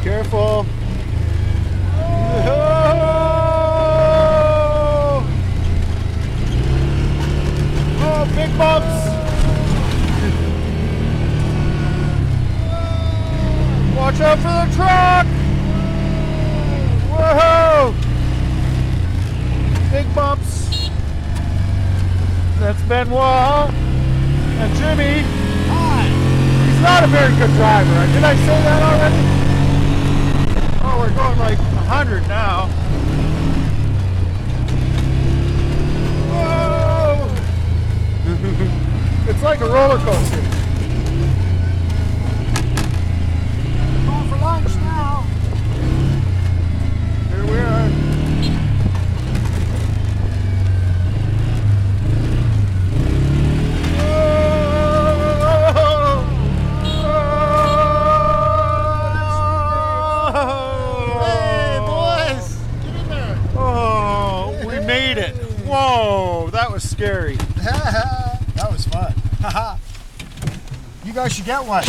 Careful. Oh, big bumps. Watch out for the truck. Whoa. Big bumps. That's Benoit. And Jimmy. Hi. He's not a very good driver. Did I say that already? Oh, we're going like 100 now. Whoa! It's like a roller coaster. Going for lunch now. Here we are. Whoa, that was scary. That was fun. You guys should get one.